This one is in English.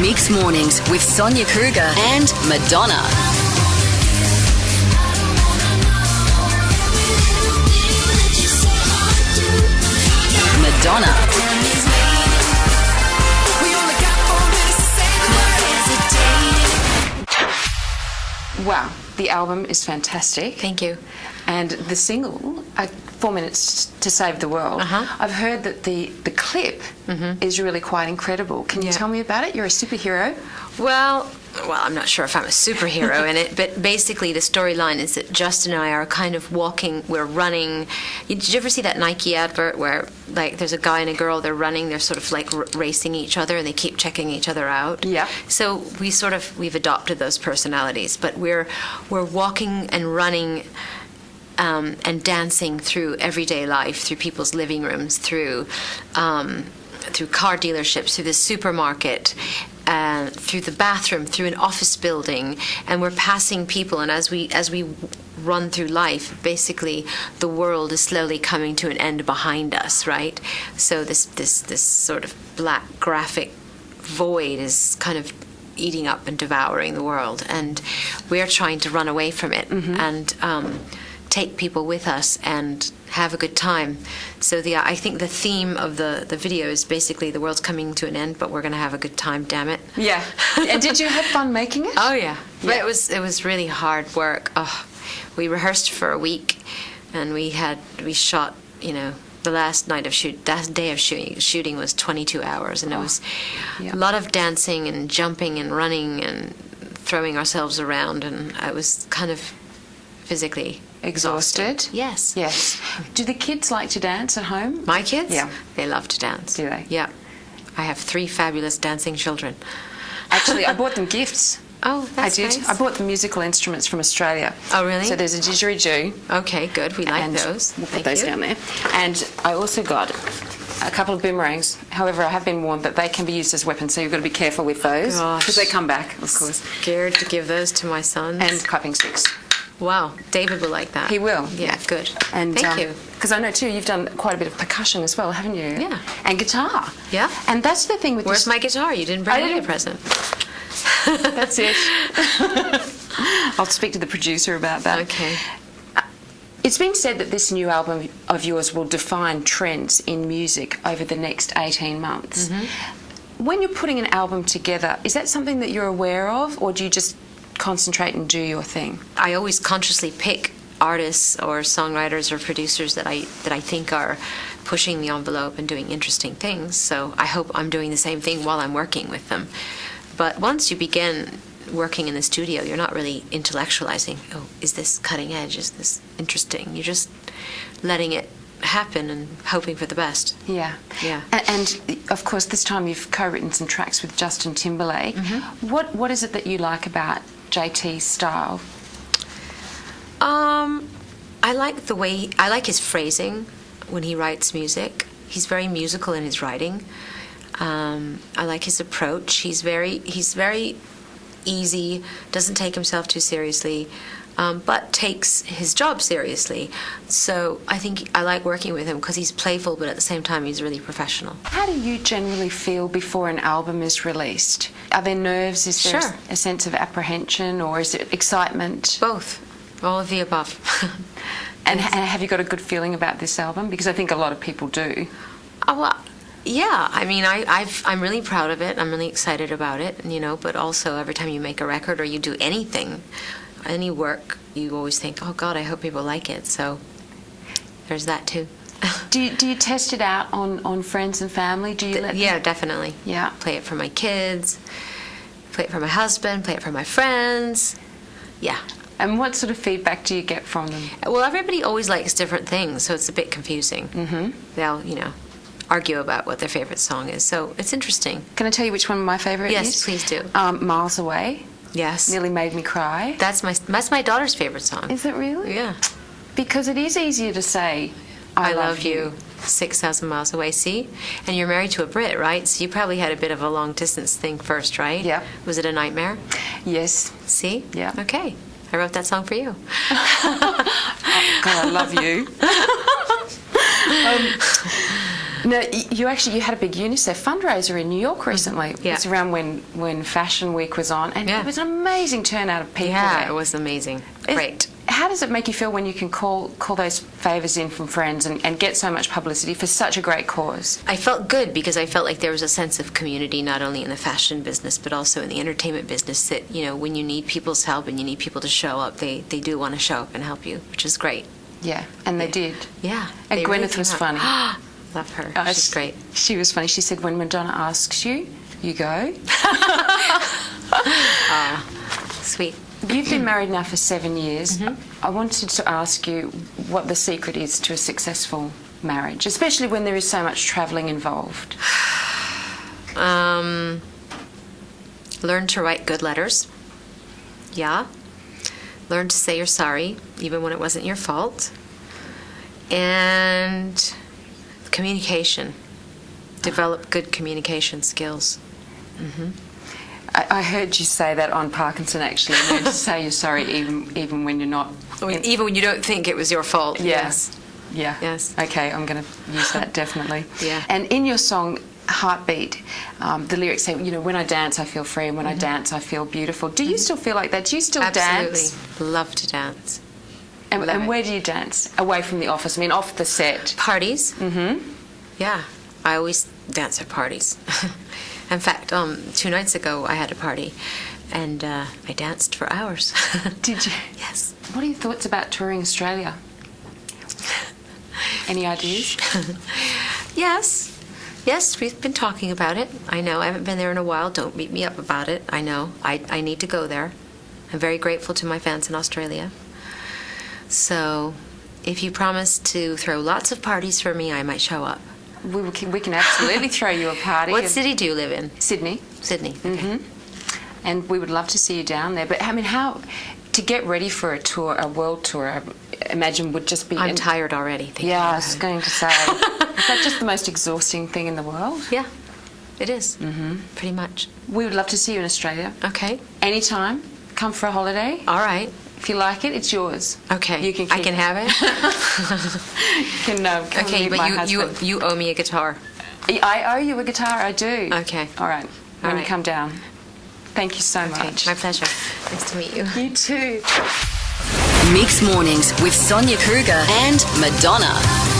Mixed Mornings with Sonia Kruger and Madonna. Madonna. Wow, the album is fantastic. Thank you. And the single, 4 Minutes to Save the World, I've heard that the clip is really quite incredible. Can you tell me about it? You're a superhero. Well, I'm not sure if I'm a superhero in it, but basically the storyline is that Justin and I are kind of walking, we're running. Did you ever see that Nike advert where, like, there's a guy and a girl, they're running, they're sort of like racing each other and they keep checking each other out? Yeah. So we've adopted those personalities, but we're walking and running and dancing through everyday life, through people's living rooms, through car dealerships, through the supermarket, through the bathroom, through an office building, and we're passing people. And as we run through life, basically the world is slowly coming to an end behind us, right? So this sort of black graphic void is kind of eating up and devouring the world, and we're trying to run away from it and take people with us and have a good time. So I think the theme of the video is basically the world's coming to an end, but we're going to have a good time, damn it. Yeah. And did you have fun making it? Oh yeah. But it was really hard work. Oh, we rehearsed for a week, and we shot, the last day of shooting was 22 hours, and it was a lot of dancing and jumping and running and throwing ourselves around, and I was kind of physically exhausted. Yes. Do the kids like to dance at home? My kids? Yeah. They love to dance. Do they? Yeah. I have 3 fabulous dancing children. Actually, I bought them gifts. Oh, that's I did. nice. I bought them musical instruments from Australia. Oh, really? So there's a didgeridoo. Okay, good. We like those. We'll put those down there. And I also got a couple of boomerangs. However, I have been warned that they can be used as weapons, so you've got to be careful with those. Because they come back, of course. Scared to give those to my sons. And clapping sticks. Wow, David will like that. He will. Yeah, good. And thank you. Because I know too, you've done quite a bit of percussion as well, haven't you? Yeah. And guitar. Yeah. And that's the thing with Where's my guitar? You didn't bring me a present. That's it. I'll speak to the producer about that. Okay. It's been said that this new album of yours will define trends in music over the next 18 months. When you're putting an album together, is that something that you're aware of, or do you just concentrate and do your thing? I always consciously pick artists or songwriters or producers that I think are pushing the envelope and doing interesting things. So I hope I'm doing the same thing while I'm working with them. But once you begin working in the studio, you're not really intellectualizing, oh, is this cutting edge? Is this interesting? You're just letting it happen and hoping for the best. Yeah. And of course, this time you've co-written some tracks with Justin Timberlake. What is it that you like about JT's style? I like his phrasing when he writes music. He's very musical in his writing. I like his approach. He's very easy, doesn't take himself too seriously, but takes his job seriously. So I think I like working with him because he's playful, but at the same time he's really professional. How do you generally feel before an album is released? Are there nerves? Is there a sense of apprehension, or is it excitement? Both. All of the above. And have you got a good feeling about this album? Because I think a lot of people do. Well, yeah. I mean, I'm really proud of it. I'm really excited about it, but also every time you make a record or you do anything, any work, you always think, oh God, I hope people like it. So there's that too. Do you test it out on friends and family? Do you let them? Yeah, definitely. Yeah. Play it for my kids, play it for my husband, play it for my friends. Yeah. And what sort of feedback do you get from them? Well, everybody always likes different things, so it's a bit confusing. They'll, argue about what their favorite song is, so it's interesting. Can I tell you which one my favorite is? Yes, please do. Miles Away. Yes. Nearly Made Me Cry. That's my daughter's favorite song. Is it really? Yeah. Because it is easier to say, I love you. 6,000 miles away, see? And you're married to a Brit, right? So you probably had a bit of a long-distance thing first, right? Yeah. Was it a nightmare? Yes. See? Yeah. Okay. I wrote that song for you. Oh, God, I love you. No, you had a big UNICEF fundraiser in New York recently. Yeah. It's around when Fashion Week was on, and it was an amazing turnout of people Yeah, there. it was amazing. Great. How does it make you feel when you can call those favours in from friends and get so much publicity for such a great cause? I felt good because I felt like there was a sense of community, not only in the fashion business, but also in the entertainment business, that, when you need people's help and you need people to show up, they do want to show up and help you, which is great. Yeah, and they did. Yeah. And they Gwyneth really was came funny. out. Love her. She's great. She was funny. She said, when Madonna asks you, you go. Sweet. You've been married now for 7 years. Mm-hmm. I wanted to ask you what the secret is to a successful marriage, especially when there is so much travelling involved. Learn to write good letters. Yeah. Learn to say you're sorry, even when it wasn't your fault. And communication. Develop good communication skills. Mm-hmm. I heard you say that on Parkinson, actually. Learn to say you're sorry even when you're not. Even when you don't think it was your fault. Yeah. Yes. Yeah. Yes. Okay, I'm going to use that definitely. Yeah. And in your song Heartbeat, the lyrics say, when I dance I feel free, and when I dance I feel beautiful. Do you still feel like that? Do you still Absolutely. dance? Love to dance. And where do you dance? Away from the office? I mean, off the set? Parties. Mm-hmm. Yeah. I always dance at parties. In fact, 2 nights ago I had a party, and I danced for hours. Did you? Yes. What are your thoughts about touring Australia? Any ideas? Yes. Yes, we've been talking about it. I know. I haven't been there in a while. Don't beat me up about it. I know. I need to go there. I'm very grateful to my fans in Australia. So, if you promise to throw lots of parties for me, I might show up. We can absolutely throw you a party. What city do you live in? Sydney. Sydney. Okay. Mm-hmm. And we would love to see you down there. But I mean, to get ready for a tour, a world tour, I imagine would just be. I'm tired already. I was going to say, is that just the most exhausting thing in the world? Yeah, it is. Mm-hmm. Pretty much. We would love to see you in Australia. Okay. Anytime. Come for a holiday. All right. If you like it, it's yours. Okay. You can. I can have it. You can. Come Okay, meet but my husband. you owe me a guitar. I owe you a guitar. I do. Okay. All right. When All you right. come down. Thank you so Okay, much. my pleasure. Nice to meet you. You too. Mixed Mornings with Sonia Kruger and Madonna.